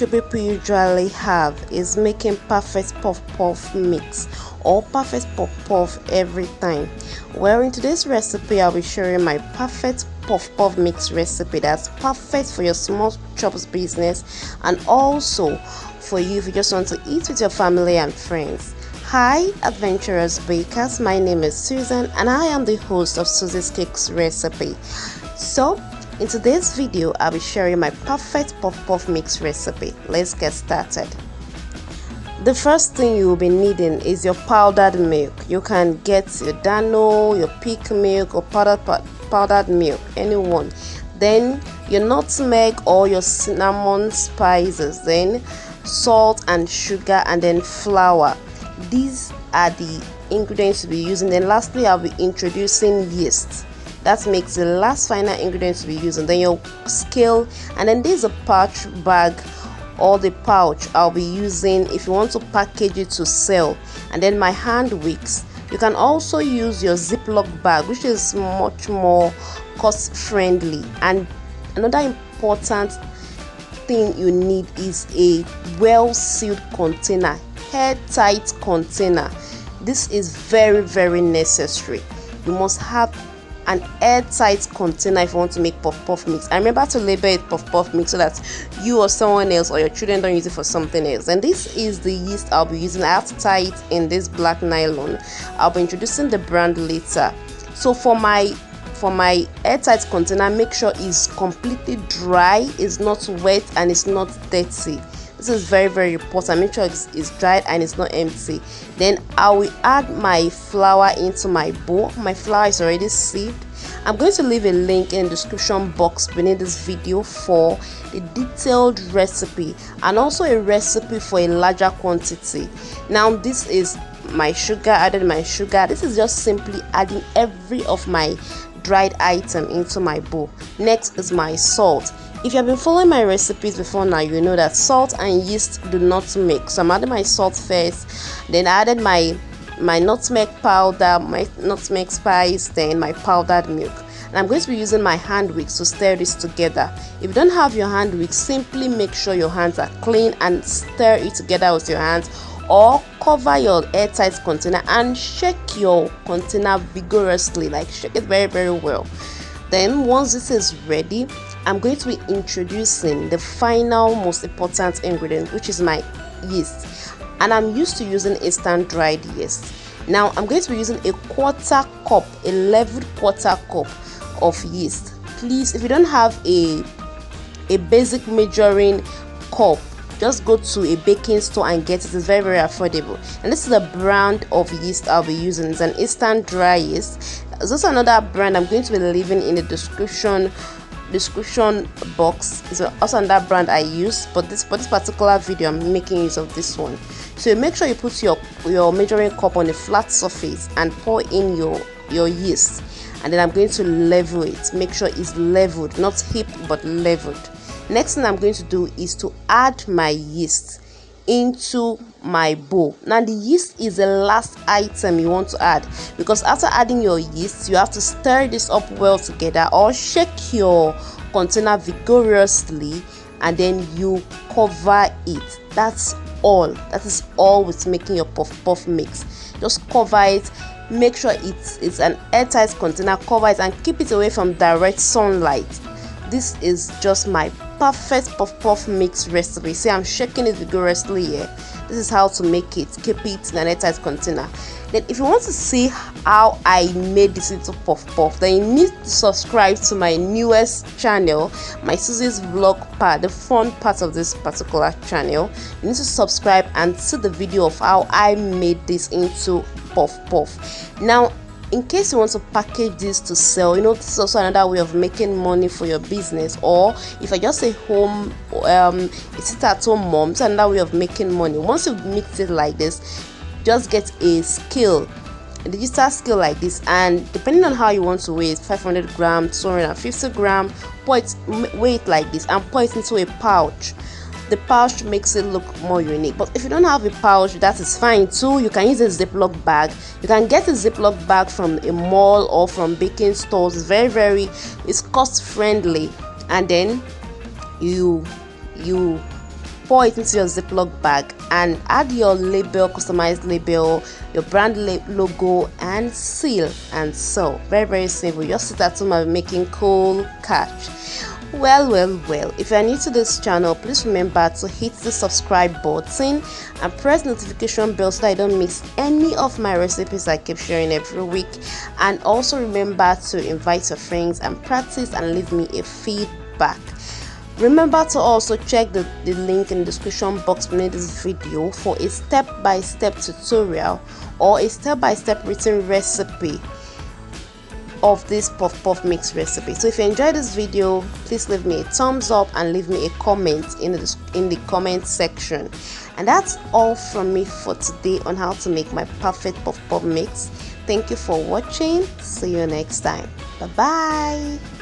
recipe we usually have is making perfect puff-puff mix or perfect puff-puff every time. Well, in today's recipe I'll be sharing my perfect puff-puff mix recipe that's perfect for your small chops business and also for you if you just want to eat with your family and friends. Hi adventurous bakers, my name is Susan and I am the host of Sussy's Cakes Recipe. So in today's video I'll be sharing my perfect puff-puff mix recipe. Let's get started. The first thing you will be needing is your powdered milk. You can get your Dano, your peak milk or powdered milk, anyone. Then your nutmeg or your cinnamon spices, then salt and sugar, and then flour. These are the ingredients to be using. Then lastly I'll be introducing yeast. That makes the last final ingredient to be using. Then your scale, and then there's a pouch bag or the pouch I'll be using if you want to package it to sell, and then my hand wicks. You can also use your Ziploc bag, which is much more cost friendly. And another important thing you need is a well sealed container, airtight container. This is very necessary. You must have an airtight container if you want to make puff-puff mix. And remember to label it puff-puff mix so that you or someone else or your children don't use it for something else. And this is the yeast I'll be using. I have to tie it in this black nylon. I'll be introducing the brand later. So for my airtight container, make sure it's completely dry, it's not wet, and it's not dirty. This is very important. Make sure it's dried and it's not empty. Then I will add my flour into my bowl. My flour is already sieved. I'm going to leave a link in the description box beneath this video for the detailed recipe and also a recipe for a larger quantity. Now this is my sugar. Added my sugar. This is just simply adding every of my dried item into my bowl. Next is my salt. If you have been following my recipes before now, you know that salt and yeast do not mix. So I'm adding my salt first, then I added my nutmeg powder, my nutmeg spice, then my powdered milk. And I'm going to be using my hand wicks to stir this together. If you don't have your hand wicks, simply make sure your hands are clean and stir it together with your hands, or cover your airtight container and shake your container vigorously, like shake it very well. Then once this is ready, I'm going to be introducing the final most important ingredient, which is my yeast. And I'm used to using instant dried yeast. Now I'm going to be using a leveled quarter cup of yeast. Please, if you don't have a basic measuring cup, just go to a baking store and get it. It's very affordable. And this is the brand of yeast I'll be using. It's an instant dry yeast. There's also another brand I'm going to be leaving in the description box. Is also another brand I use, but for this particular video I'm making use of this one. So make sure you put your measuring cup on a flat surface and pour in your yeast, and then I'm going to level it. Make sure it's leveled, not heaped but leveled. Next thing I'm going to do is to add my yeast into my bowl. Now the yeast is the last item you want to add, because after adding your yeast you have to stir this up well together or shake your container vigorously, and then you cover it. That's all. That is all with making your puff-puff mix. Just cover it. Make sure it's an airtight container. Cover it and keep it away from direct sunlight. This is just my perfect puff-puff mix recipe. See, I'm shaking it vigorously here. This is how to make it. Keep it in an airtight container. Then if you want to see how I made this into puff-puff, then you need to subscribe to my newest channel, my Sussy's vlog part, the fun part of this particular channel. You need to subscribe and see the video of how I made this into puff-puff. Now in case you want to package this to sell, this is also another way of making money for your business. Or if I just say home, sit-at-home mom, it's another way of making money. Once you mix it like this, just get a scale, a digital scale like this, and depending on how you want to weigh it, 500 grams, 250 grams, weigh it like this and pour it into a pouch. The pouch makes it look more unique. But if you don't have a pouch, that is fine too. You can use a Ziploc bag. You can get a Ziploc bag from a mall or from baking stores. It's cost friendly. And then you pour it into your Ziploc bag and add your label, customized label, your brand logo, and seal. And so very simple. Just sit at home and be making cool cash. Well, if you are new to this channel, please remember to hit the subscribe button and press notification bell so that you don't miss any of my recipes I keep sharing every week. And also remember to invite your friends and practice and leave me a feedback. Remember to also check the link in the description box beneath this video for a step-by-step tutorial or a step-by-step written recipe of this puff mix recipe. So if you enjoyed this video, please leave me a thumbs up and leave me a comment in the comment section. And that's all from me for today on how to make my perfect puff mix. Thank you for watching. See you next time. Bye bye.